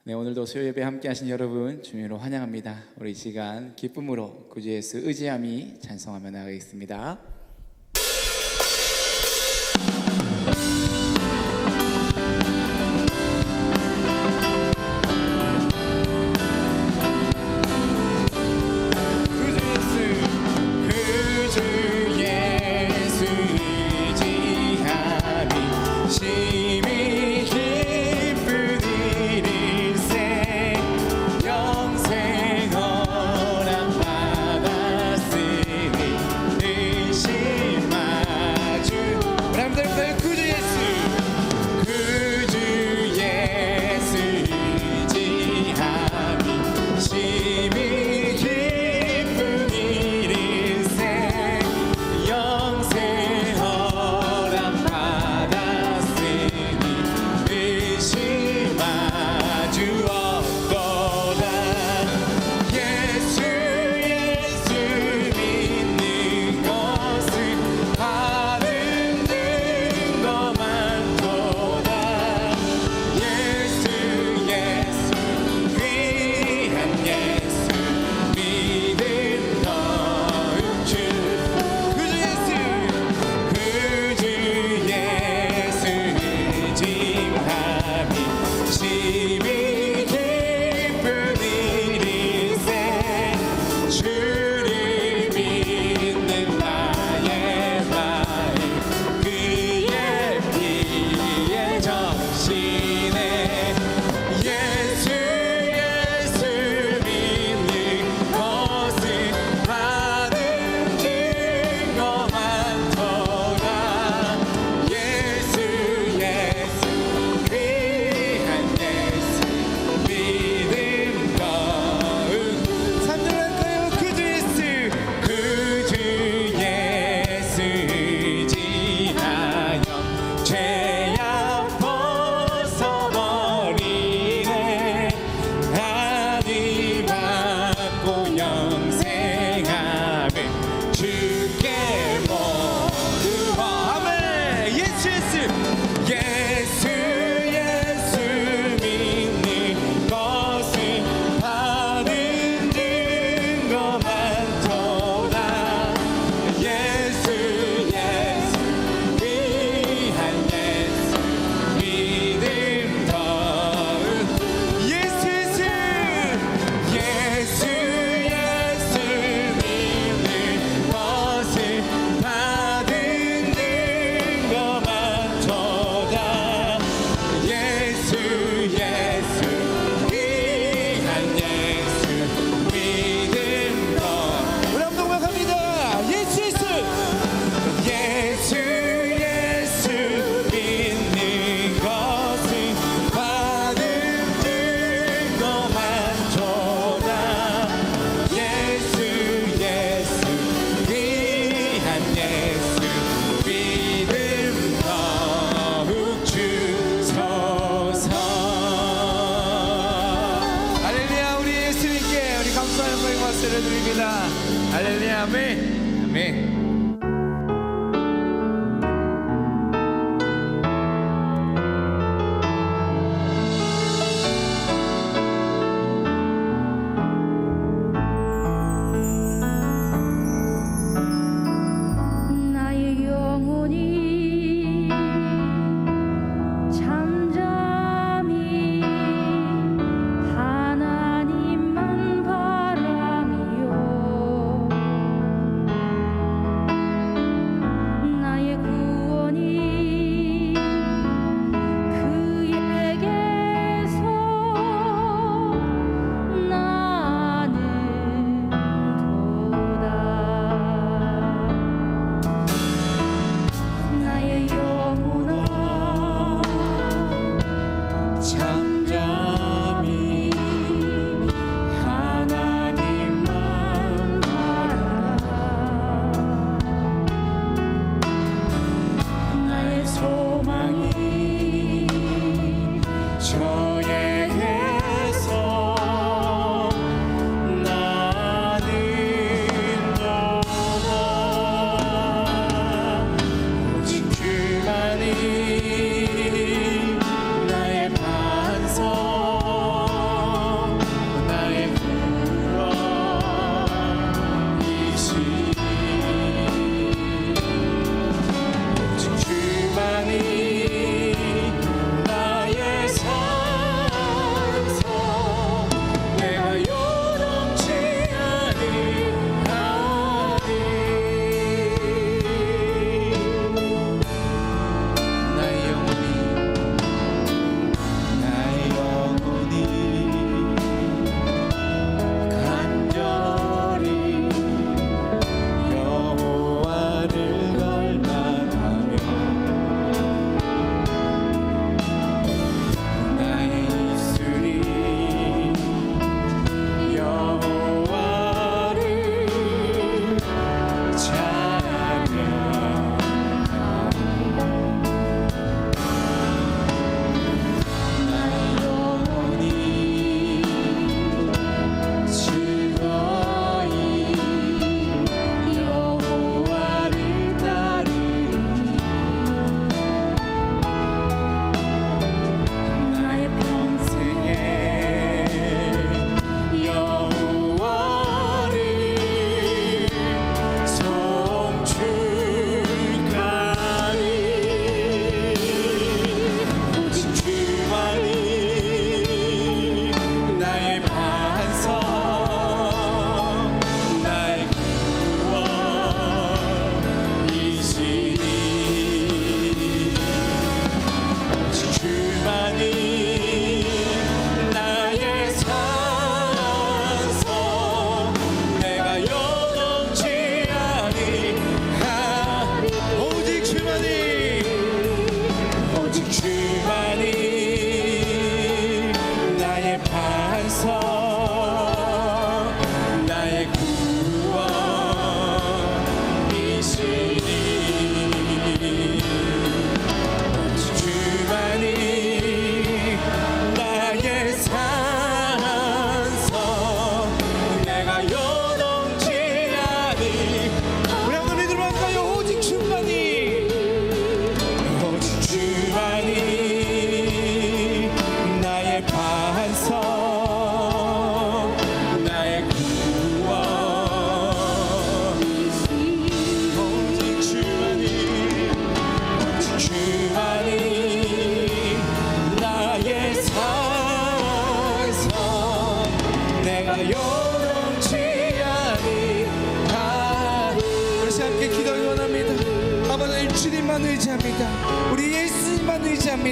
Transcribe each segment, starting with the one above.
네, 오늘도 수요 예배 함께 하신 여러분 주님으로 환영합니다. 우리 이 시간 기쁨으로 구주 예수 의지함이 찬송하며 나가겠습니다. 할렐루야, 아멘. 아멘. 나의 영혼이 잠잠히 하나님만 바라며 나의 구원이 그에게서 나는 도다. 나의 영혼아 잠잠히 하나님만 바라라. 나의 소망이 저에게서 나는 도다. 오직 그만이 나의 반석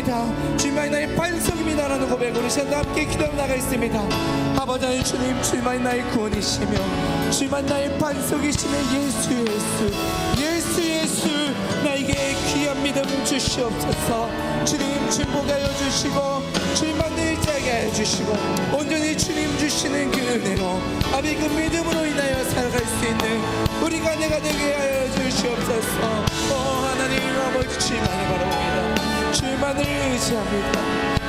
있습니다. 주님만이 나의 반석입니다라는 고백 우리 시간 함께 기도하며 나가겠습니다. 아버지 하나님 주님, 주님만이 나의 구원이시며 주님만 나의 반석이시며 예수 나에게 귀한 믿음 주시옵소서. 주님 중보게 하여 주시고 주님만 의지하게 하여 주시고 온전히 주님 주시는 그 은혜로 아버지 그 믿음으로 인하여 살아갈 수 있는 우리가 내가 되게 하여 주시옵소서. 하나님 아버지 주님만을 바라봅니다. 주님만을 의지합니다.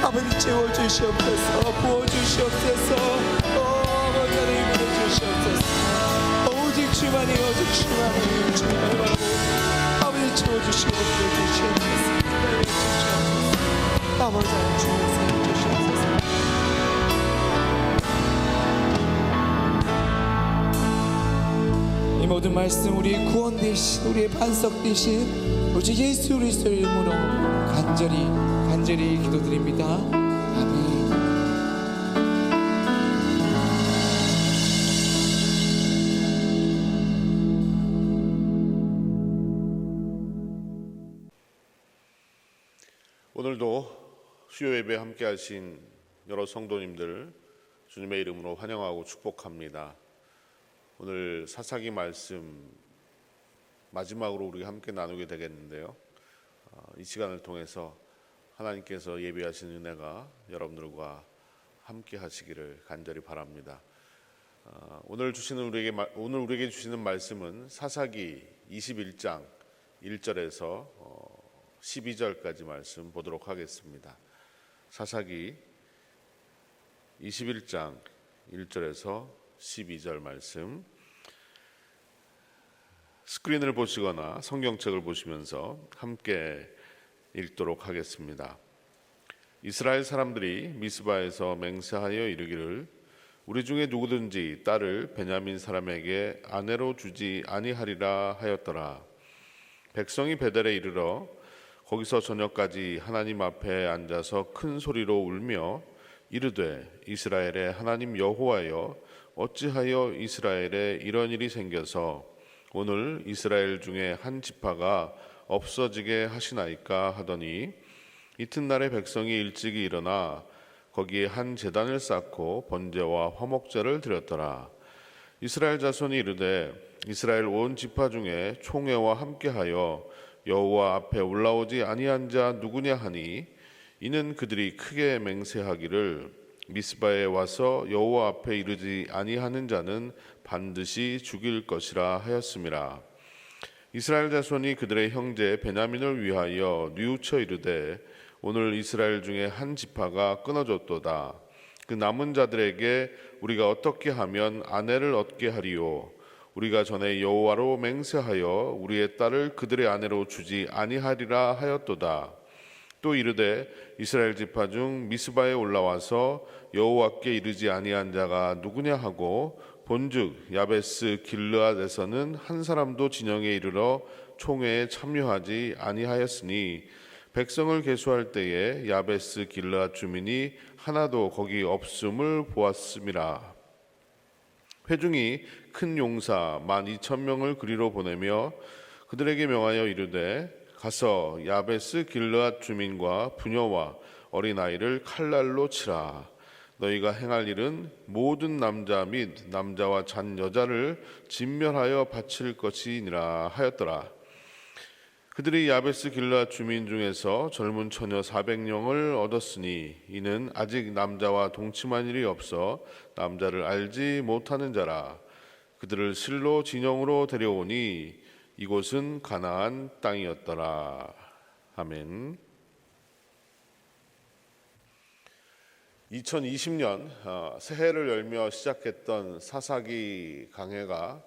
아버지 채워주시옵소서. 부어주시옵소서. 아버지 하나님 부어주시옵소서. 오직 주님만이 주님만을 바라보고 아버지 채워주시고 부어주시옵소서. 아버지 하나님 주님을 주시옵소서. 이 모든 말씀 우리 구원 되신 우리의 반석 되신 오직 예수 그리스도의 이름으로 간절히 기도드립니다. 아멘. 오늘도 수요 예배 함께 하신 여러 성도님들 주님의 이름으로 환영하고 축복합니다. 오늘 사사기 말씀 마지막으로 우리 함께 나누게 되겠는데요. 이 시간을 통해서 하나님께서 예비하신 은혜가 여러분들과 함께 하시기를 간절히 바랍니다. 오늘 우리에게 주시는 말씀은 사사기 21장 1절에서 12절까지 말씀 보도록 하겠습니다. 사사기 21장 1절에서 12절 말씀, 스크린을 보시거나 성경책을 보시면서 함께 읽도록 하겠습니다. 이스라엘 사람들이 미스바에서 맹세하여 이르기를 우리 중에 누구든지 딸을 베냐민 사람에게 아내로 주지 아니하리라 하였더라. 백성이 베델에 이르러 거기서 저녁까지 하나님 앞에 앉아서 큰 소리로 울며 이르되 이스라엘의 하나님 여호와여 어찌하여 이스라엘에 이런 일이 생겨서 오늘 이스라엘 중에 한 지파가 없어지게 하시나이까 하더니 이튿날에 백성이 일찍이 일어나 거기에 한 제단을 쌓고 번제와 화목제를 드렸더라. 이스라엘 자손이 이르되 이스라엘 온 지파 중에 총회와 함께하여 여호와 앞에 올라오지 아니한 자 누구냐 하니 이는 그들이 크게 맹세하기를 미스바에 와서 여호와 앞에 이르지 아니하는 자는 반드시 죽일 것이라 하였음이라. 이스라엘 자손이 그들의 형제 베냐민을 위하여 뉘우쳐 이르되 오늘 이스라엘 중에 한 지파가 끊어졌도다. 그 남은 자들에게 우리가 어떻게 하면 아내를 얻게 하리요? 우리가 전에 여호와로 맹세하여 우리의 딸을 그들의 아내로 주지 아니하리라 하였도다. 또 이르되 이스라엘 지파 중 미스바에 올라와서 여호와께 이르지 아니한 자가 누구냐 하고 본즉 야베스 길르앗에서는 한 사람도 진영에 이르러 총회에 참여하지 아니하였으니 백성을 계수할 때에 야베스 길르앗 주민이 하나도 거기 없음을 보았음이라. 회중이 큰 용사 12,000명을 그리로 보내며 그들에게 명하여 이르되 가서 야베스 길르앗 주민과 부녀와 어린아이를 칼날로 치라. 너희가 행할 일은 모든 남자 및 남자와 잔 여자를 진멸하여 바칠 것이니라 하였더라. 그들이 야베스 길르앗 주민 중에서 젊은 처녀 400명을 얻었으니 이는 아직 남자와 동침한 일이 없어 남자를 알지 못하는 자라. 그들을 실로 진영으로 데려오니 이곳은 가나안 땅이었더라. 아멘. 2020년 새해를 열며 시작했던 사사기 강해가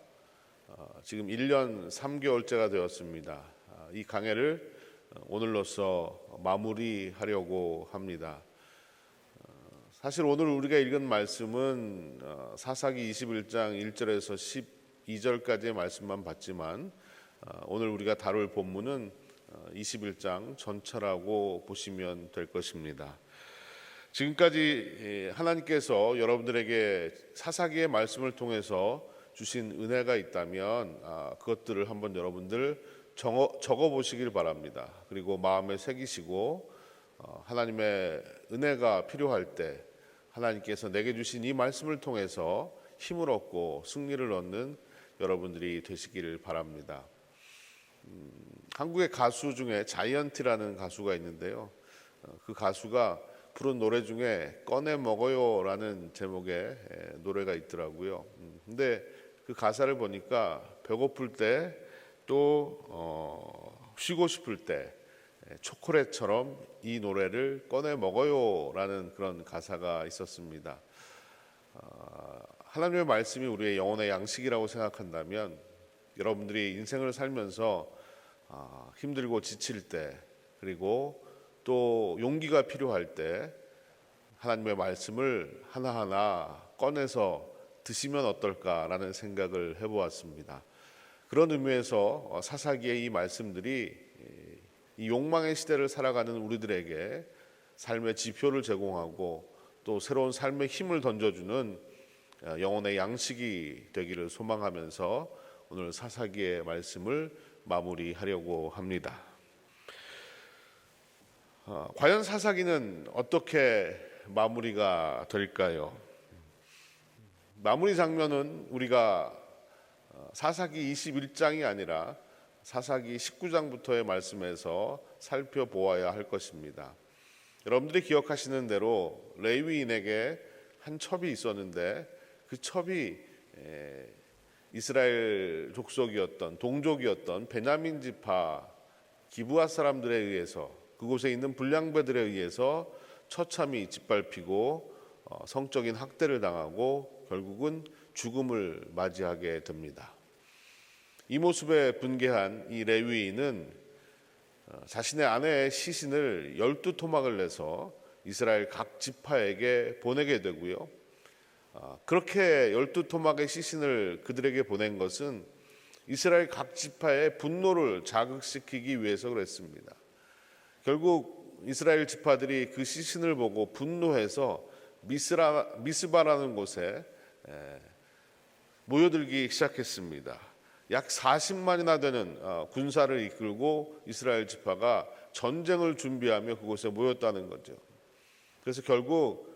지금 1년 3개월째가 되었습니다. 이 강해를 오늘로써 마무리하려고 합니다. 사실 오늘 우리가 읽은 말씀은 사사기 21장 1절에서 12절까지의 말씀만 봤지만 오늘 우리가 다룰 본문은 21장 전체라고 보시면 될 것입니다. 지금까지 하나님께서 여러분들에게 사사기의 말씀을 통해서 주신 은혜가 있다면 그것들을 한번 여러분들 적어 보시길 바랍니다. 그리고 마음에 새기시고 하나님의 은혜가 필요할 때 하나님께서 내게 주신 이 말씀을 통해서 힘을 얻고 승리를 얻는 여러분들이 되시기를 바랍니다. 한국의 가수 중에 자이언티라는 가수가 있는데요. 그 가수가 부른 노래 중에 꺼내 먹어요라는 제목의 노래가 있더라고요. 근데 그 가사를 보니까 배고플 때 또 쉬고 싶을 때 초콜릿처럼 이 노래를 꺼내 먹어요라는 그런 가사가 있었습니다. 하나님의 말씀이 우리의 영혼의 양식이라고 생각한다면 여러분들이 인생을 살면서 힘들고 지칠 때 그리고 또 용기가 필요할 때 하나님의 말씀을 하나하나 꺼내서 드시면 어떨까라는 생각을 해보았습니다. 그런 의미에서 사사기의 이 말씀들이 이 욕망의 시대를 살아가는 우리들에게 삶의 지표를 제공하고 또 새로운 삶의 힘을 던져주는 영혼의 양식이 되기를 소망하면서 오늘 사사기의 말씀을 마무리하려고 합니다. 과연 사사기는 어떻게 마무리가 될까요? 마무리 장면은 우리가 사사기 21장이 아니라 사사기 19장부터의 말씀에서 살펴보아야 할 것입니다. 여러분들이 기억하시는 대로 레위인에게 한 첩이 있었는데 그 첩이 이스라엘 족속이었던 동족이었던 베냐민 지파 기브아 사람들에 의해서 그곳에 있는 불량배들에 의해서 처참히 짓밟히고 성적인 학대를 당하고 결국은 죽음을 맞이하게 됩니다. 이 모습에 분개한 이 레위인은 자신의 아내의 시신을 12토막을 내서 이스라엘 각 지파에게 보내게 되고요. 그렇게 12토막의 시신을 그들에게 보낸 것은 이스라엘 각 지파의 분노를 자극시키기 위해서 그랬습니다. 결국 이스라엘 지파들이 그 시신을 보고 분노해서 미스바라는 곳에 모여들기 시작했습니다. 약 40만이나 되는 군사를 이끌고 이스라엘 지파가 전쟁을 준비하며 그곳에 모였다는 거죠. 그래서 결국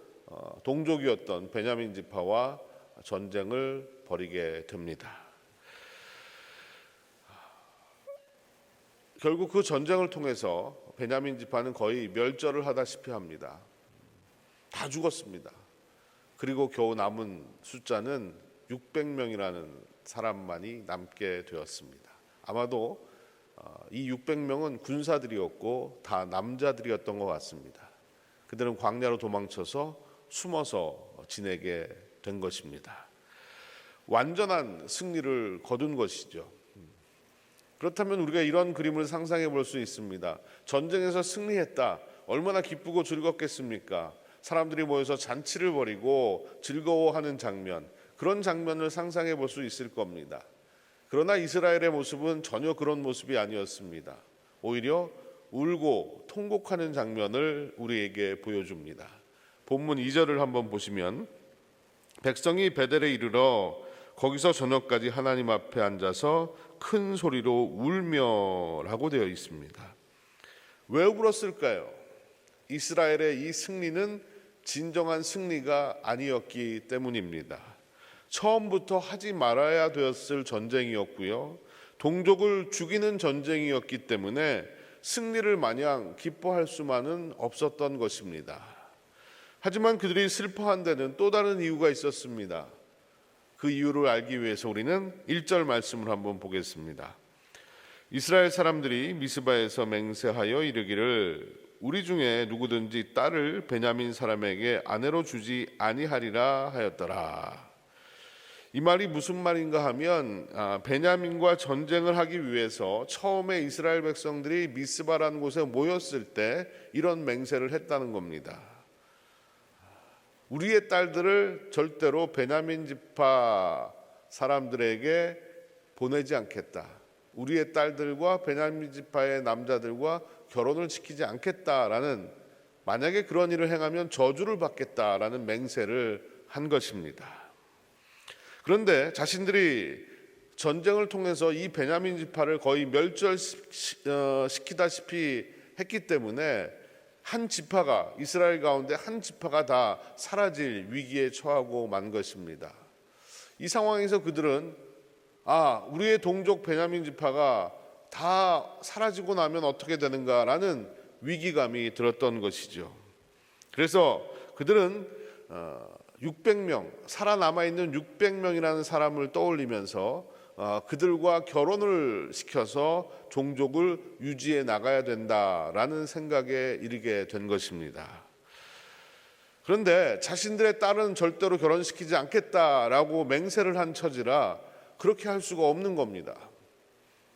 동족이었던 베냐민 지파와 전쟁을 벌이게 됩니다. 결국 그 전쟁을 통해서 베냐민 지파는 거의 멸절을 하다시피 합니다. 다 죽었습니다. 그리고 겨우 남은 숫자는 600명이라는 사람만이 남게 되었습니다. 아마도 이 600명은 군사들이었고 다 남자들이었던 것 같습니다. 그들은 광야로 도망쳐서 숨어서 지내게 된 것입니다. 완전한 승리를 거둔 것이죠. 그렇다면 우리가 이런 그림을 상상해 볼 수 있습니다. 전쟁에서 승리했다. 얼마나 기쁘고 즐겁겠습니까? 사람들이 모여서 잔치를 벌이고 즐거워하는 장면, 그런 장면을 상상해 볼 수 있을 겁니다. 그러나 이스라엘의 모습은 전혀 그런 모습이 아니었습니다. 오히려 울고 통곡하는 장면을 우리에게 보여줍니다. 본문 2절을 한번 보시면 백성이 베델에 이르러 거기서 저녁까지 하나님 앞에 앉아서 큰 소리로 울며라고 되어 있습니다. 왜 울었을까요? 이스라엘의 이 승리는 진정한 승리가 아니었기 때문입니다. 처음부터 하지 말아야 되었을 전쟁이었고요. 동족을 죽이는 전쟁이었기 때문에 승리를 마냥 기뻐할 수만은 없었던 것입니다. 하지만 그들이 슬퍼한 데는 또 다른 이유가 있었습니다. 그 이유를 알기 위해서 우리는 1절 말씀을 한번 보겠습니다. 이스라엘 사람들이 미스바에서 맹세하여 이르기를 우리 중에 누구든지 딸을 베냐민 사람에게 아내로 주지 아니하리라 하였더라. 이 말이 무슨 말인가 하면 베냐민과 전쟁을 하기 위해서 처음에 이스라엘 백성들이 미스바라는 곳에 모였을 때 이런 맹세를 했다는 겁니다. 우리의 딸들을 절대로 베냐민 지파 사람들에게 보내지 않겠다. 우리의 딸들과 베냐민 지파의 남자들과 결혼을 시키지 않겠다라는, 만약에 그런 일을 행하면 저주를 받겠다라는 맹세를 한 것입니다. 그런데 자신들이 전쟁을 통해서 이 베냐민 지파를 거의 멸절시키다시피 했기 때문에 한 지파가, 이스라엘 가운데 한 지파가 다 사라질 위기에 처하고 만 것입니다. 이 상황에서 그들은 우리의 동족 베냐민 지파가 다 사라지고 나면 어떻게 되는가라는 위기감이 들었던 것이죠. 그래서 그들은 600명, 살아남아 있는 600명이라는 사람을 떠올리면서 그들과 결혼을 시켜서 종족을 유지해 나가야 된다라는 생각에 이르게 된 것입니다. 그런데 자신들의 딸은 절대로 결혼시키지 않겠다라고 맹세를 한 처지라 그렇게 할 수가 없는 겁니다.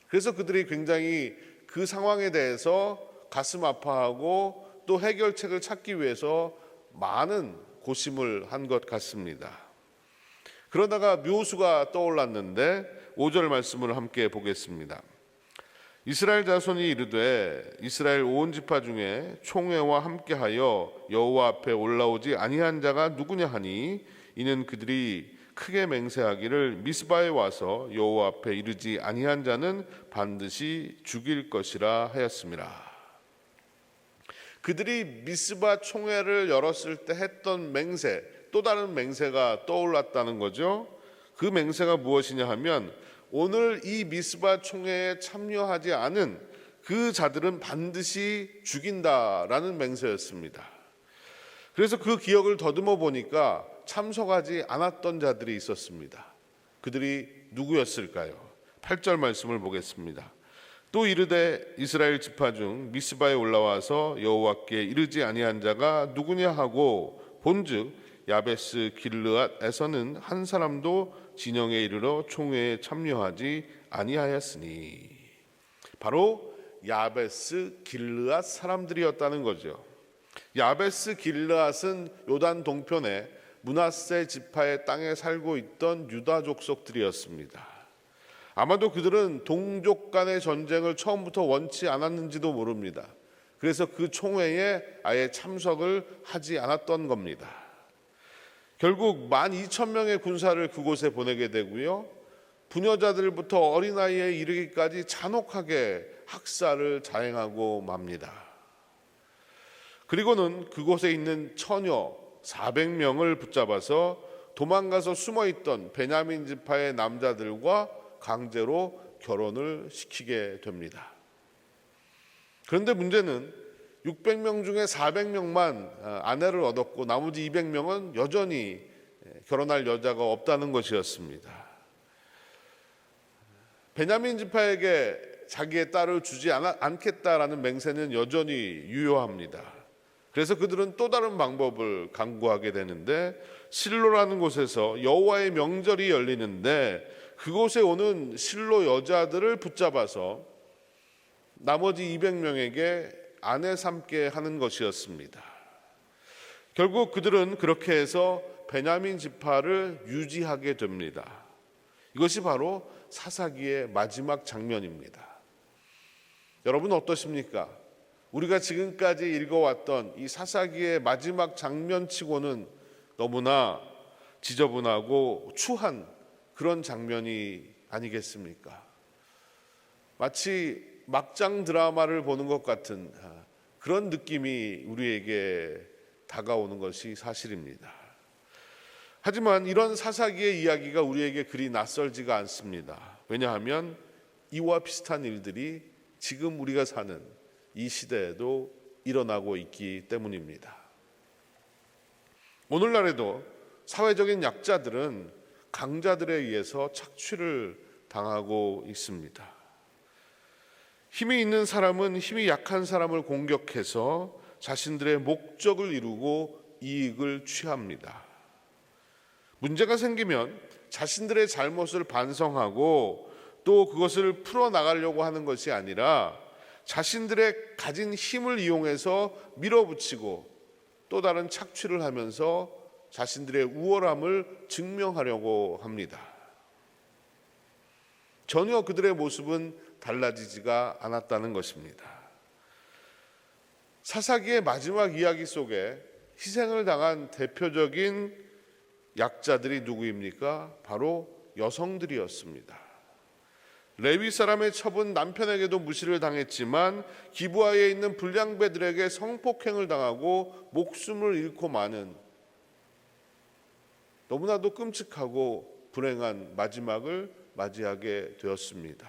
그래서 그들이 굉장히 그 상황에 대해서 가슴 아파하고 또 해결책을 찾기 위해서 많은 고심을 한 것 같습니다. 그러다가 묘수가 떠올랐는데 5절 말씀을 함께 보겠습니다. 이스라엘 자손이 이르되 이스라엘 온 지파 중에 총회와 함께하여 여호와 앞에 올라오지 아니한 자가 누구냐 하니 이는 그들이 크게 맹세하기를 미스바에 와서 여호와 앞에 이르지 아니한 자는 반드시 죽일 것이라 하였습니다. 그들이 미스바 총회를 열었을 때 했던 맹세, 또 다른 맹세가 떠올랐다는 거죠. 그 맹세가 무엇이냐 하면 오늘 이 미스바 총회에 참여하지 않은 그 자들은 반드시 죽인다라는 맹세였습니다. 그래서 그 기억을 더듬어 보니까 참석하지 않았던 자들이 있었습니다. 그들이 누구였을까요? 8절 말씀을 보겠습니다. 또 이르되 이스라엘 지파 중 미스바에 올라와서 여호와께 이르지 아니한 자가 누구냐 하고 본즉 야베스 길르앗에서는 한 사람도 진영에 이르러 총회에 참여하지 아니하였으니, 바로 야베스 길르앗 사람들이었다는 거죠. 야베스 길르앗은 요단 동편에 므낫세 지파의 땅에 살고 있던 유다 족속들이었습니다. 아마도 그들은 동족 간의 전쟁을 처음부터 원치 않았는지도 모릅니다. 그래서 그 총회에 아예 참석을 하지 않았던 겁니다. 결국 12,000명의 군사를 그곳에 보내게 되고요, 부녀자들부터 어린아이에 이르기까지 잔혹하게 학살을 자행하고 맙니다. 그리고는 그곳에 있는 처녀 400명을 붙잡아서 도망가서 숨어있던 베냐민 지파의 남자들과 강제로 결혼을 시키게 됩니다. 그런데 문제는 600명 중에 400명만 아내를 얻었고 나머지 200명은 여전히 결혼할 여자가 없다는 것이었습니다. 베냐민 지파에게 자기의 딸을 주지 않겠다라는 맹세는 여전히 유효합니다. 그래서 그들은 또 다른 방법을 강구하게 되는데, 실로라는 곳에서 여호와의 명절이 열리는데 그곳에 오는 실로 여자들을 붙잡아서 나머지 200명에게 아내 삼게 하는 것이었습니다. 결국 그들은 그렇게 해서 베냐민 지파를 유지하게 됩니다. 이것이 바로 사사기의 마지막 장면입니다. 여러분 어떠십니까? 우리가 지금까지 읽어왔던 이 사사기의 마지막 장면치고는 너무나 지저분하고 추한 그런 장면이 아니겠습니까? 마치 막장 드라마를 보는 것 같은 그런 느낌이 우리에게 다가오는 것이 사실입니다. 하지만 이런 사사기의 이야기가 우리에게 그리 낯설지가 않습니다. 왜냐하면 이와 비슷한 일들이 지금 우리가 사는 이 시대에도 일어나고 있기 때문입니다. 오늘날에도 사회적인 약자들은 강자들에 의해서 착취를 당하고 있습니다. 힘이 있는 사람은 힘이 약한 사람을 공격해서 자신들의 목적을 이루고 이익을 취합니다. 문제가 생기면 자신들의 잘못을 반성하고 또 그것을 풀어나가려고 하는 것이 아니라 자신들의 가진 힘을 이용해서 밀어붙이고 또 다른 착취를 하면서 자신들의 우월함을 증명하려고 합니다. 전혀 그들의 모습은 달라지지가 않았다는 것입니다. 사사기의 마지막 이야기 속에 희생을 당한 대표적인 약자들이 누구입니까? 바로 여성들이었습니다. 레위 사람의 첩은 남편에게도 무시를 당했지만 기브아에 있는 불량배들에게 성폭행을 당하고 목숨을 잃고 마는 너무나도 끔찍하고 불행한 마지막을 맞이하게 되었습니다.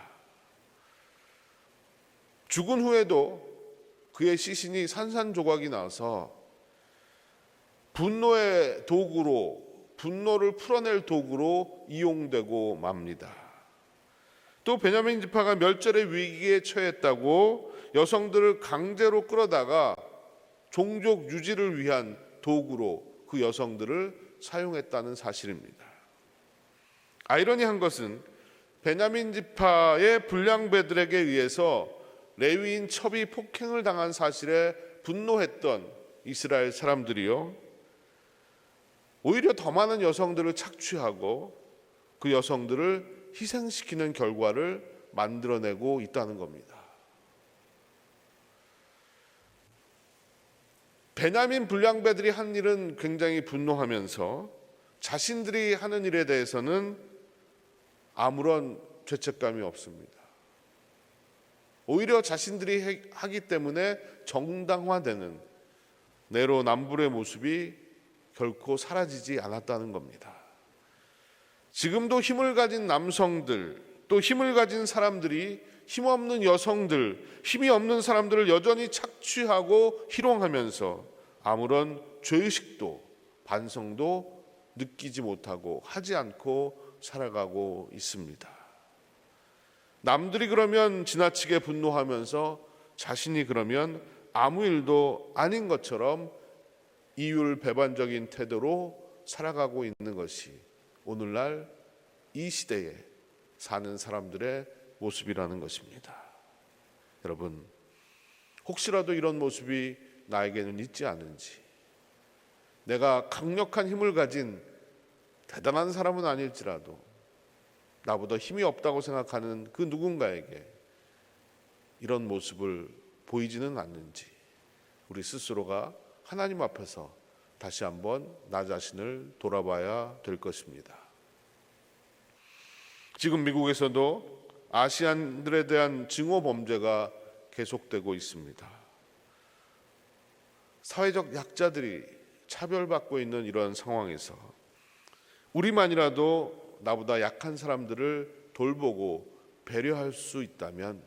죽은 후에도 그의 시신이 산산조각이 나서 분노의 도구로, 분노를 풀어낼 도구로 이용되고 맙니다. 또 베냐민 지파가 멸절의 위기에 처했다고 여성들을 강제로 끌어다가 종족 유지를 위한 도구로 그 여성들을 사용했다는 사실입니다. 아이러니한 것은 베냐민 지파의 불량배들에게 의해서 레위인 첩이 폭행을 당한 사실에 분노했던 이스라엘 사람들이요, 오히려 더 많은 여성들을 착취하고 그 여성들을 희생시키는 결과를 만들어내고 있다는 겁니다. 베냐민 불량배들이 한 일은 굉장히 분노하면서 자신들이 하는 일에 대해서는 아무런 죄책감이 없습니다. 오히려 자신들이 하기 때문에 정당화되는 내로남불의 모습이 결코 사라지지 않았다는 겁니다. 지금도 힘을 가진 남성들, 또 힘을 가진 사람들이 힘없는 여성들, 힘이 없는 사람들을 여전히 착취하고 희롱하면서 아무런 죄의식도 반성도 느끼지 못하고 하지 않고 살아가고 있습니다. 남들이 그러면 지나치게 분노하면서 자신이 그러면 아무 일도 아닌 것처럼 이율배반적인 태도로 살아가고 있는 것이 오늘날 이 시대에 사는 사람들의 모습이라는 것입니다. 여러분, 혹시라도 이런 모습이 나에게는 있지 않은지, 내가 강력한 힘을 가진 대단한 사람은 아닐지라도 나보다 힘이 없다고 생각하는 그 누군가에게 이런 모습을 보이지는 않는지 우리 스스로가 하나님 앞에서 다시 한번 나 자신을 돌아봐야 될 것입니다. 지금 미국에서도 아시안들에 대한 증오 범죄가 계속되고 있습니다. 사회적 약자들이 차별받고 있는 이런 상황에서 우리만이라도 나보다 약한 사람들을 돌보고 배려할 수 있다면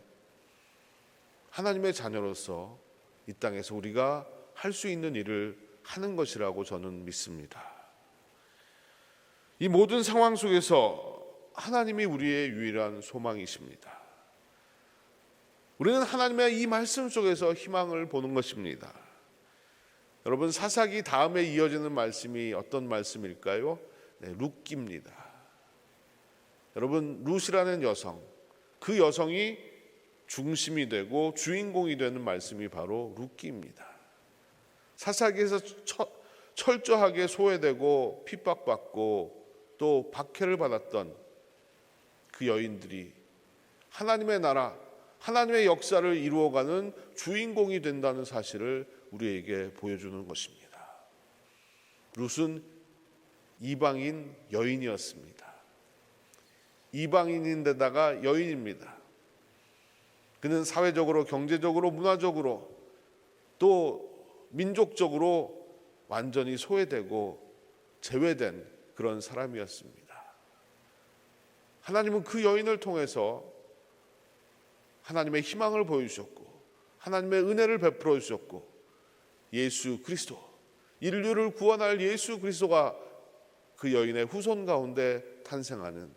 하나님의 자녀로서 이 땅에서 우리가 할 수 있는 일을 하는 것이라고 저는 믿습니다. 이 모든 상황 속에서 하나님이 우리의 유일한 소망이십니다. 우리는 하나님의 이 말씀 속에서 희망을 보는 것입니다. 여러분, 사사기 다음에 이어지는 말씀이 어떤 말씀일까요? 네, 룻기입니다. 여러분, 룻이라는 여성, 그 여성이 중심이 되고 주인공이 되는 말씀이 바로 룻기입니다. 사사기에서 철저하게 소외되고 핍박받고 또 박해를 받았던 그 여인들이 하나님의 나라, 하나님의 역사를 이루어가는 주인공이 된다는 사실을 우리에게 보여주는 것입니다. 룻은 이방인 여인이었습니다. 이방인인데다가 여인입니다. 그는 사회적으로, 경제적으로, 문화적으로 또 민족적으로 완전히 소외되고 제외된 그런 사람이었습니다. 하나님은 그 여인을 통해서 하나님의 희망을 보여주셨고 하나님의 은혜를 베풀어 주셨고 예수 그리스도, 인류를 구원할 예수 그리스도가 그 여인의 후손 가운데 탄생하는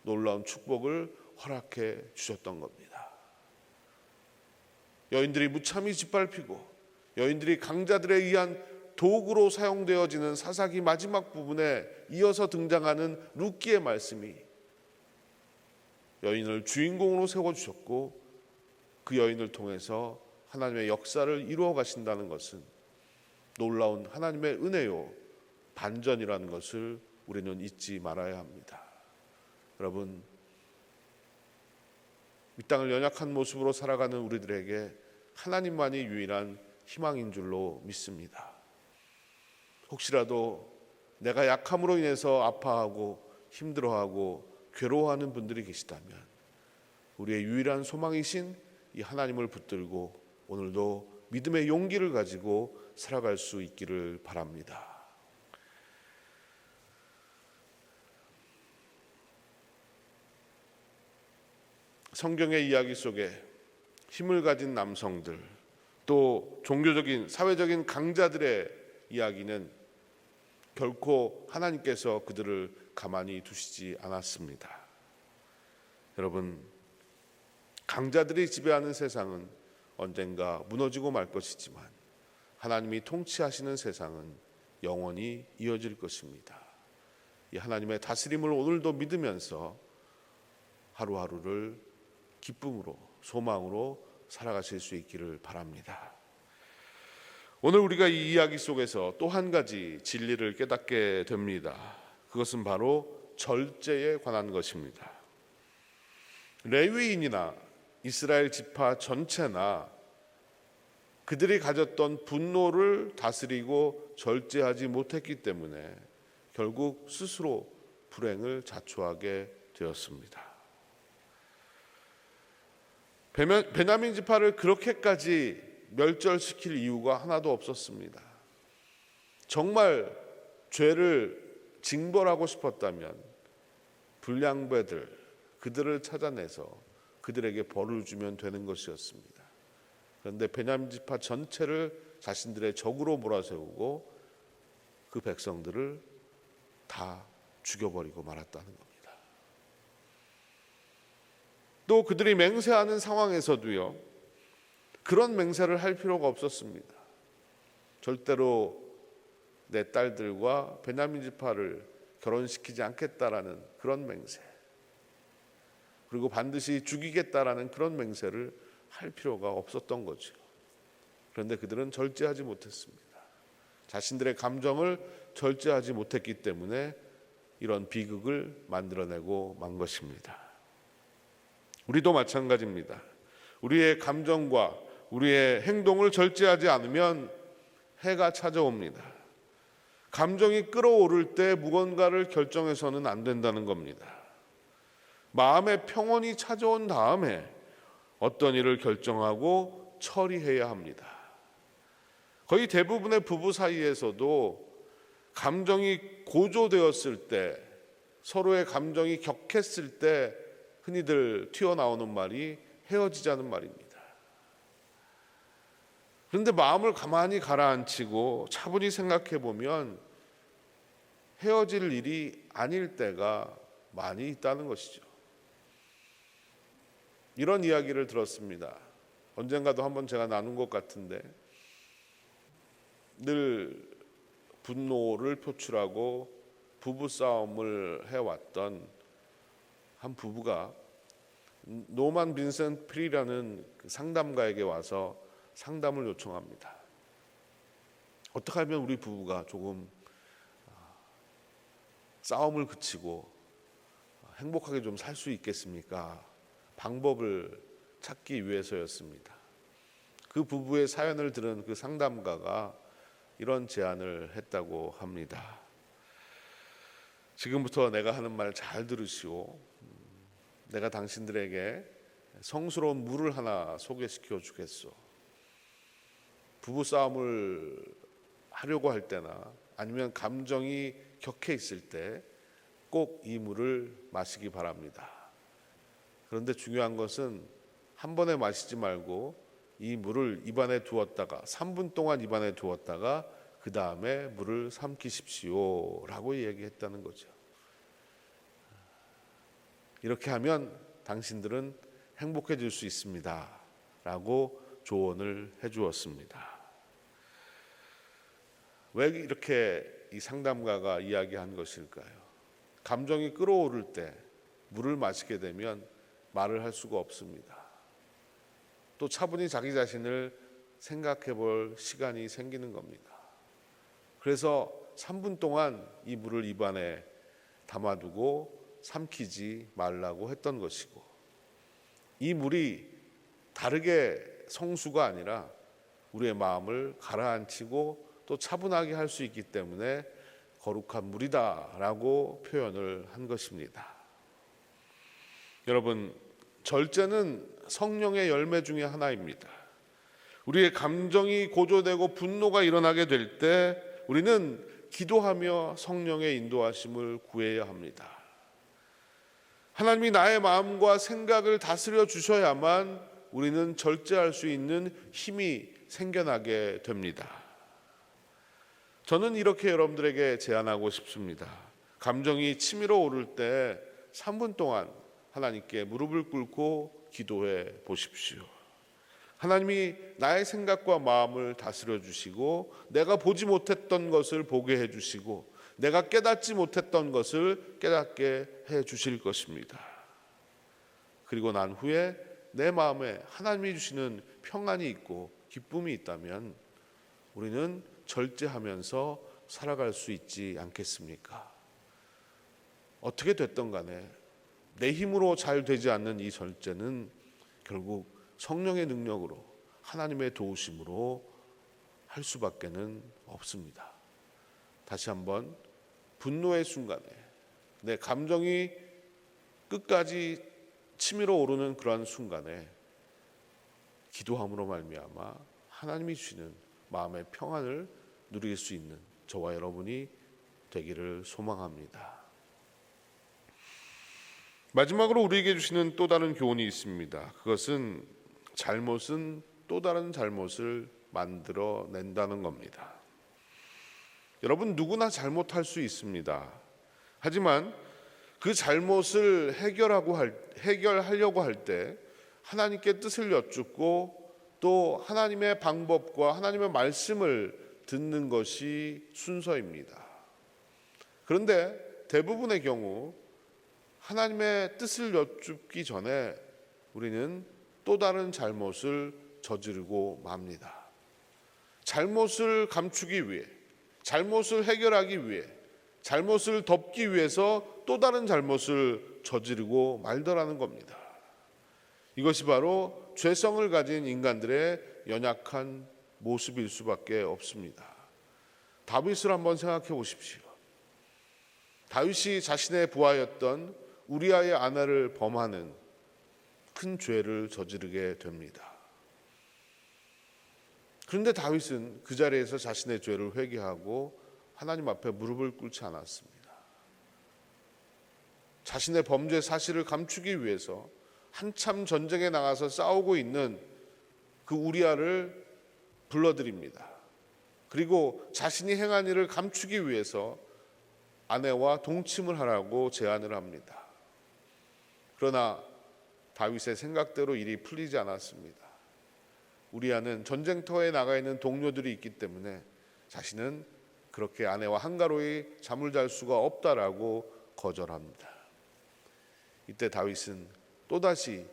놀라운 축복을 허락해 주셨던 겁니다. 여인들이 무참히 짓밟히고 여인들이 강자들에 의한 도구로 사용되어지는 사사기 마지막 부분에 이어서 등장하는 룻기의 말씀이 여인을 주인공으로 세워주셨고 그 여인을 통해서 하나님의 역사를 이루어 가신다는 것은 놀라운 하나님의 은혜요, 반전이라는 것을 우리는 잊지 말아야 합니다. 여러분, 이 땅을 연약한 모습으로 살아가는 우리들에게 하나님만이 유일한 희망인 줄로 믿습니다. 혹시라도 내가 약함으로 인해서 아파하고 힘들어하고 괴로워하는 분들이 계시다면 우리의 유일한 소망이신 이 하나님을 붙들고 오늘도 믿음의 용기를 가지고 살아갈 수 있기를 바랍니다. 성경의 이야기 속에 힘을 가진 남성들, 또 종교적인 사회적인 강자들의 이야기는 결코 하나님께서 그들을 가만히 두시지 않았습니다. 여러분, 강자들이 지배하는 세상은 언젠가 무너지고 말 것이지만 하나님이 통치하시는 세상은 영원히 이어질 것입니다. 이 하나님의 다스림을 오늘도 믿으면서 하루하루를 기쁨으로, 소망으로 살아가실 수 있기를 바랍니다. 오늘 우리가 이 이야기 속에서 또 한 가지 진리를 깨닫게 됩니다. 그것은 바로 절제에 관한 것입니다. 레위인이나 이스라엘 지파 전체나 그들이 가졌던 분노를 다스리고 절제하지 못했기 때문에 결국 스스로 불행을 자초하게 되었습니다. 베냐민 지파를 그렇게까지 멸절시킬 이유가 하나도 없었습니다. 정말 죄를 징벌하고 싶었다면 불량배들, 그들을 찾아내서 그들에게 벌을 주면 되는 것이었습니다. 그런데 베냐민 지파 전체를 자신들의 적으로 몰아세우고 그 백성들을 다 죽여버리고 말았다는 겁니다. 또 그들이 맹세하는 상황에서도요, 그런 맹세를 할 필요가 없었습니다. 절대로 내 딸들과 베냐민 지파를 결혼시키지 않겠다라는 그런 맹세, 그리고 반드시 죽이겠다라는 그런 맹세를 할 필요가 없었던 거죠. 그런데 그들은 절제하지 못했습니다. 자신들의 감정을 절제하지 못했기 때문에 이런 비극을 만들어내고 만 것입니다. 우리도 마찬가지입니다. 우리의 감정과 우리의 행동을 절제하지 않으면 해가 찾아옵니다. 감정이 끌어오를 때 무언가를 결정해서는 안 된다는 겁니다. 마음의 평온이 찾아온 다음에 어떤 일을 결정하고 처리해야 합니다. 거의 대부분의 부부 사이에서도 감정이 고조되었을 때, 서로의 감정이 격했을 때 흔히들 튀어나오는 말이 헤어지자는 말입니다. 그런데 마음을 가만히 가라앉히고 차분히 생각해 보면 헤어질 일이 아닐 때가 많이 있다는 것이죠. 이런 이야기를 들었습니다. 언젠가도 한번 제가 나눈 것 같은데, 늘 분노를 표출하고 부부싸움을 해왔던 한 부부가 노만 빈센트 프리라는 상담가에게 와서 상담을 요청합니다. 어떻게 하면 우리 부부가 조금 싸움을 그치고 행복하게 좀 살 수 있겠습니까? 방법을 찾기 위해서였습니다. 그 부부의 사연을 들은 그 상담가가 이런 제안을 했다고 합니다. 지금부터 내가 하는 말 잘 들으시오. 내가 당신들에게 성스러운 물을 하나 소개시켜 주겠소. 부부싸움을 하려고 할 때나 아니면 감정이 격해 있을 때 꼭 이 물을 마시기 바랍니다. 그런데 중요한 것은 한 번에 마시지 말고 이 물을 입안에 두었다가 3분 동안 입안에 두었다가 그 다음에 물을 삼키십시오 라고 얘기했다는 거죠. 이렇게 하면 당신들은 행복해질 수 있습니다 라고 조언을 해주었습니다. 왜 이렇게 이 상담가가 이야기한 것일까요? 감정이 끌어오를 때 물을 마시게 되면 말을 할 수가 없습니다. 또 차분히 자기 자신을 생각해 볼 시간이 생기는 겁니다. 그래서 3분 동안 이 물을 입안에 담아두고 삼키지 말라고 했던 것이고, 이 물이 다르게 성수가 아니라 우리의 마음을 가라앉히고 또 차분하게 할 수 있기 때문에 거룩한 물이다라고 표현을 한 것입니다. 여러분, 절제는 성령의 열매 중에 하나입니다. 우리의 감정이 고조되고 분노가 일어나게 될 때 우리는 기도하며 성령의 인도하심을 구해야 합니다. 하나님이 나의 마음과 생각을 다스려 주셔야만 우리는 절제할 수 있는 힘이 생겨나게 됩니다. 저는 이렇게 여러분들에게 제안하고 싶습니다. 감정이 치밀어 오를 때 3분 동안 하나님께 무릎을 꿇고 기도해 보십시오. 하나님이 나의 생각과 마음을 다스려 주시고 내가 보지 못했던 것을 보게 해 주시고 내가 깨닫지 못했던 것을 깨닫게 해 주실 것입니다. 그리고 난 후에 내 마음에 하나님이 주시는 평안이 있고 기쁨이 있다면 우리는 절제하면서 살아갈 수 있지 않겠습니까? 어떻게 됐든 간에 내 힘으로 잘 되지 않는 이 절제는 결국 성령의 능력으로 하나님의 도우심으로 할 수밖에는 없습니다. 다시 한번 분노의 순간에 내 감정이 끝까지 치밀어 오르는 그러한 순간에 기도함으로 말미암아 하나님이 주시는 마음의 평안을 누릴 수 있는 저와 여러분이 되기를 소망합니다. 마지막으로 우리에게 주시는 또 다른 교훈이 있습니다. 그것은 잘못은 또 다른 잘못을 만들어 낸다는 겁니다. 여러분 누구나 잘못할 수 있습니다. 하지만 그 잘못을 해결하려고 할 때 하나님께 뜻을 여쭙고 또 하나님의 방법과 하나님의 말씀을 듣는 것이 순서입니다. 그런데 대부분의 경우 하나님의 뜻을 여쭙기 전에 우리는 또 다른 잘못을 저지르고 맙니다. 잘못을 감추기 위해, 잘못을 해결하기 위해, 잘못을 덮기 위해서 또 다른 잘못을 저지르고 말더라는 겁니다. 이것이 바로 죄성을 가진 인간들의 연약한 모습일 수밖에 없습니다. 다윗을 한번 생각해 보십시오. 다윗이 자신의 부하였던 우리아의 아내를 범하는 큰 죄를 저지르게 됩니다. 그런데 다윗은 그 자리에서 자신의 죄를 회개하고 하나님 앞에 무릎을 꿇지 않았습니다. 자신의 범죄 사실을 감추기 위해서 한참 전쟁에 나가서 싸우고 있는 그 우리아를 불러들입니다. 그리고 자신이 행한 일을 감추기 위해서 아내와 동침을 하라고 제안을 합니다. 그러나 다윗의 생각대로 일이 풀리지 않았습니다. 우리아는 전쟁터에 나가 있는 동료들이 있기 때문에 자신은 그렇게 아내와 한가로이 잠을 잘 수가 없다라고 거절합니다. 이때 다윗은 또다시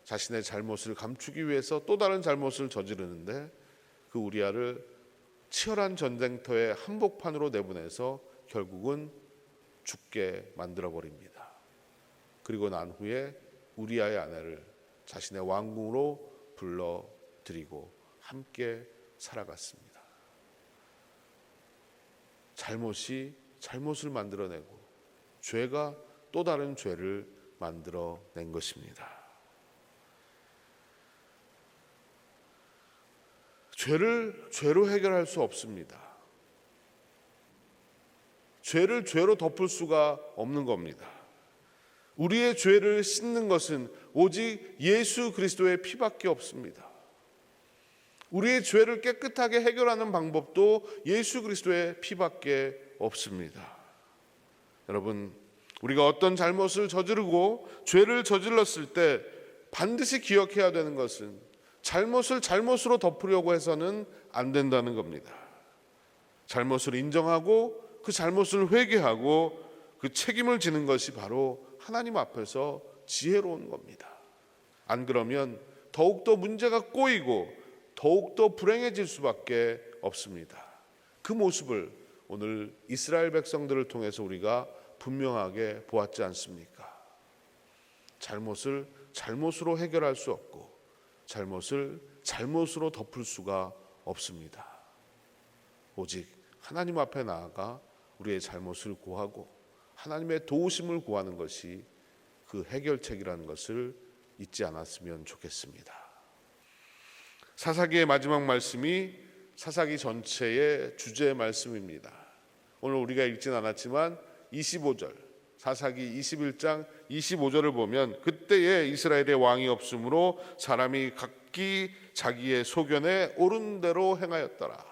자신의 잘못을 감추기 위해서 또 다른 잘못을 저지르는데 그 우리아를 치열한 전쟁터의 한복판으로 내보내서 결국은 죽게 만들어버립니다. 그리고 난 후에 우리아의 아내를 자신의 왕궁으로 불러들이고 함께 살아갔습니다. 잘못이 잘못을 만들어내고 죄가 또 다른 죄를 만들어낸 것입니다. 죄를 죄로 해결할 수 없습니다. 죄를 죄로 덮을 수가 없는 겁니다. 우리의 죄를 씻는 것은 오직 예수 그리스도의 피밖에 없습니다. 우리의 죄를 깨끗하게 해결하는 방법도 예수 그리스도의 피밖에 없습니다. 여러분, 우리가 어떤 잘못을 저지르고 죄를 저질렀을 때 반드시 기억해야 되는 것은 잘못을 잘못으로 덮으려고 해서는 안 된다는 겁니다. 잘못을 인정하고 그 잘못을 회개하고 그 책임을 지는 것이 바로 하나님 앞에서 지혜로운 겁니다. 안 그러면 더욱더 문제가 꼬이고 더욱더 불행해질 수밖에 없습니다. 그 모습을 오늘 이스라엘 백성들을 통해서 우리가 분명하게 보았지 않습니까? 잘못을 잘못으로 해결할 수 없고 잘못을 잘못으로 덮을 수가 없습니다. 오직 하나님 앞에 나아가 우리의 잘못을 고하고 하나님의 도우심을 구하는 것이 그 해결책이라는 것을 잊지 않았으면 좋겠습니다. 사사기의 마지막 말씀이 사사기 전체의 주제 말씀입니다. 오늘 우리가 읽진 않았지만 25절, 사사기 21장 25절을 보면 그때에 이스라엘의 왕이 없으므로 사람이 각기 자기의 소견에 옳은 대로 행하였더라.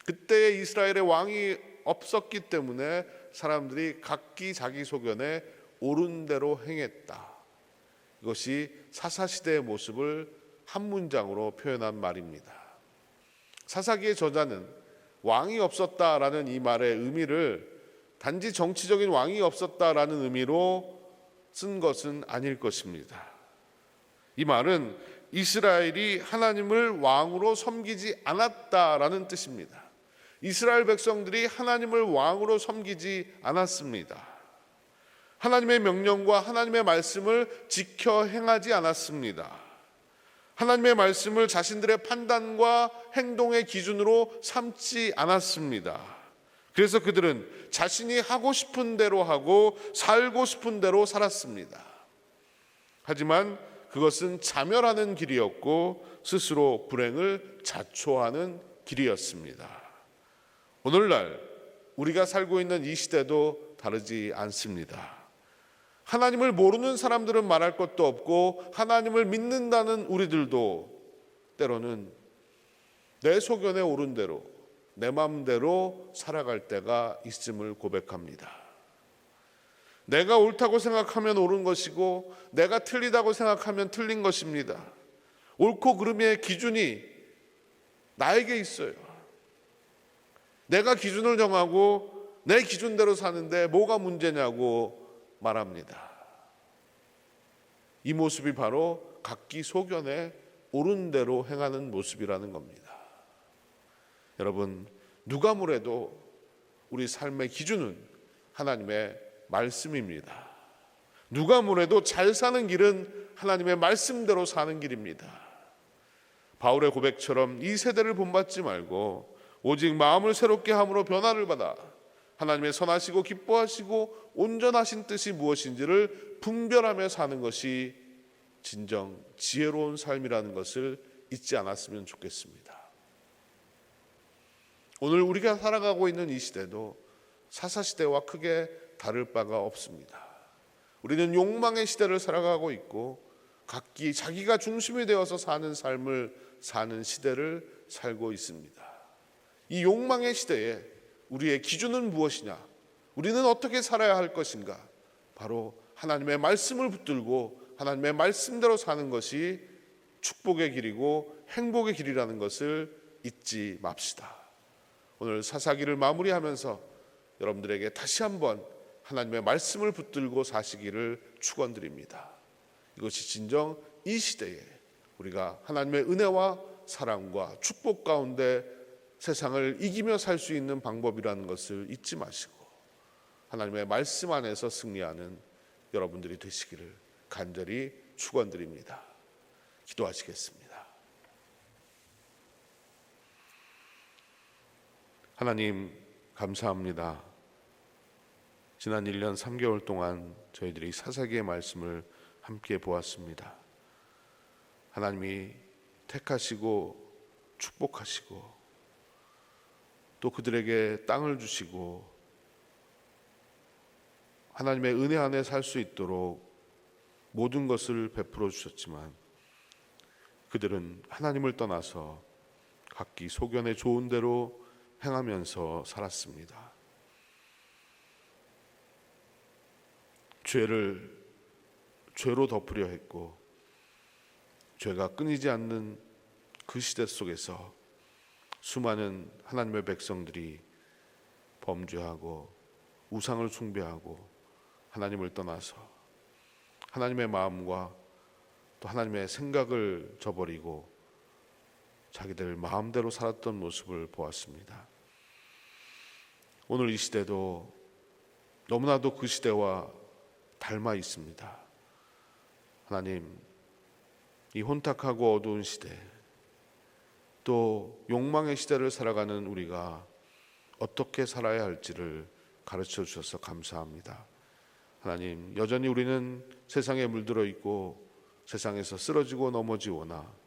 그때에 이스라엘의 왕이 없었기 때문에 사람들이 각기 자기 소견에 옳은 대로 행했다. 이것이 사사시대의 모습을 한 문장으로 표현한 말입니다. 사사기의 저자는 왕이 없었다라는 이 말의 의미를 단지 정치적인 왕이 없었다라는 의미로 쓴 것은 아닐 것입니다. 이 말은 이스라엘이 하나님을 왕으로 섬기지 않았다라는 뜻입니다. 이스라엘 백성들이 하나님을 왕으로 섬기지 않았습니다. 하나님의 명령과 하나님의 말씀을 지켜 행하지 않았습니다. 하나님의 말씀을 자신들의 판단과 행동의 기준으로 삼지 않았습니다. 그래서 그들은 자신이 하고 싶은 대로 하고 살고 싶은 대로 살았습니다. 하지만 그것은 자멸하는 길이었고 스스로 불행을 자초하는 길이었습니다. 오늘날 우리가 살고 있는 이 시대도 다르지 않습니다. 하나님을 모르는 사람들은 말할 것도 없고 하나님을 믿는다는 우리들도 때로는 내 소견에 옳은 대로 내 마음대로 살아갈 때가 있음을 고백합니다. 내가 옳다고 생각하면 옳은 것이고 내가 틀리다고 생각하면 틀린 것입니다. 옳고 그름의 기준이 나에게 있어요. 내가 기준을 정하고 내 기준대로 사는데 뭐가 문제냐고 말합니다. 이 모습이 바로 각기 소견에 옳은 대로 행하는 모습이라는 겁니다. 여러분, 누가 뭐래도 우리 삶의 기준은 하나님의 말씀입니다. 누가 뭐래도 잘 사는 길은 하나님의 말씀대로 사는 길입니다. 바울의 고백처럼 이 세대를 본받지 말고 오직 마음을 새롭게 함으로 변화를 받아 하나님의 선하시고 기뻐하시고 온전하신 뜻이 무엇인지를 분별하며 사는 것이 진정 지혜로운 삶이라는 것을 잊지 않았으면 좋겠습니다. 오늘 우리가 살아가고 있는 이 시대도 사사시대와 크게 다를 바가 없습니다. 우리는 욕망의 시대를 살아가고 있고 각기 자기가 중심이 되어서 사는 삶을 사는 시대를 살고 있습니다. 이 욕망의 시대에 우리의 기준은 무엇이냐? 우리는 어떻게 살아야 할 것인가? 바로 하나님의 말씀을 붙들고 하나님의 말씀대로 사는 것이 축복의 길이고 행복의 길이라는 것을 잊지 맙시다. 오늘 사사기를 마무리하면서 여러분들에게 다시 한번 하나님의 말씀을 붙들고 사시기를 축원드립니다. 이것이 진정 이 시대에 우리가 하나님의 은혜와 사랑과 축복 가운데 세상을 이기며 살 수 있는 방법이라는 것을 잊지 마시고 하나님의 말씀 안에서 승리하는 여러분들이 되시기를 간절히 축원드립니다. 기도하시겠습니다. 하나님 감사합니다. 지난 1년 3개월 동안 저희들이 사사기의 말씀을 함께 보았습니다. 하나님이 택하시고 축복하시고 또 그들에게 땅을 주시고 하나님의 은혜 안에 살 수 있도록 모든 것을 베풀어 주셨지만 그들은 하나님을 떠나서 각기 소견에 좋은 대로 행하면서 살았습니다. 죄를 죄로 덮으려 했고 죄가 끊이지 않는 그 시대 속에서 수많은 하나님의 백성들이 범죄하고 우상을 숭배하고 하나님을 떠나서 하나님의 마음과 또 하나님의 생각을 저버리고 자기들 마음대로 살았던 모습을 보았습니다. 오늘 이 시대도 너무나도 그 시대와 닮아 있습니다. 하나님, 이 혼탁하고 어두운 시대, 또 욕망의 시대를 살아가는 우리가 어떻게 살아야 할지를 가르쳐 주셔서 감사합니다. 하나님, 여전히 우리는 세상에 물들어 있고 세상에서 쓰러지고 넘어지거나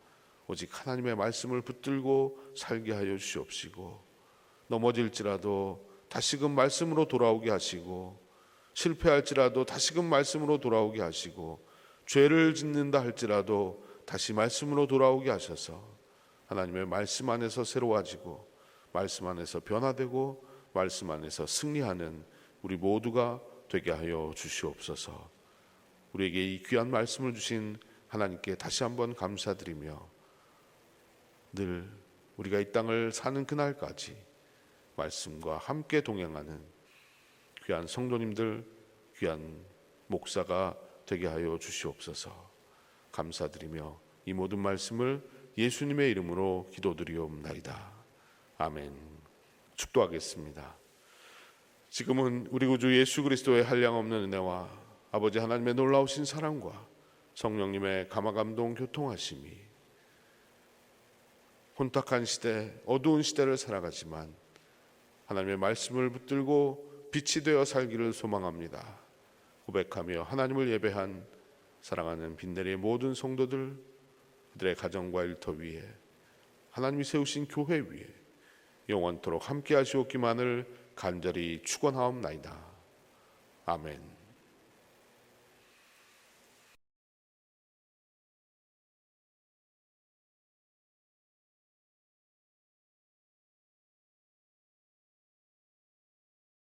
오직 하나님의 말씀을 붙들고 살게 하여 주시옵시고, 넘어질지라도 다시금 말씀으로 돌아오게 하시고, 실패할지라도 다시금 말씀으로 돌아오게 하시고, 죄를 짓는다 할지라도 다시 말씀으로 돌아오게 하셔서 하나님의 말씀 안에서 새로워지고, 말씀 안에서 변화되고, 말씀 안에서 승리하는 우리 모두가 되게 하여 주시옵소서. 우리에게 이 귀한 말씀을 주신 하나님께 다시 한번 감사드리며, 늘 우리가 이 땅을 사는 그날까지 말씀과 함께 동행하는 귀한 성도님들, 귀한 목사가 되게 하여 주시옵소서. 감사드리며 이 모든 말씀을 예수님의 이름으로 기도드리옵나이다. 아멘. 축도하겠습니다. 지금은 우리 구주 예수 그리스도의 한량없는 은혜와 아버지 하나님의 놀라우신 사랑과 성령님의 감화감동 교통하심이 혼탁한 시대, 어두운 시대를 살아가지만 하나님의 말씀을 붙들고 빛이 되어 살기를 소망합니다. 고백하며 하나님을 예배한 사랑하는 빈내리의 모든 성도들, 그들의 가정과 일터 위에, 하나님이 세우신 교회 위에 영원토록 함께 하시옵기만을 간절히 축원하옵나이다. 아멘.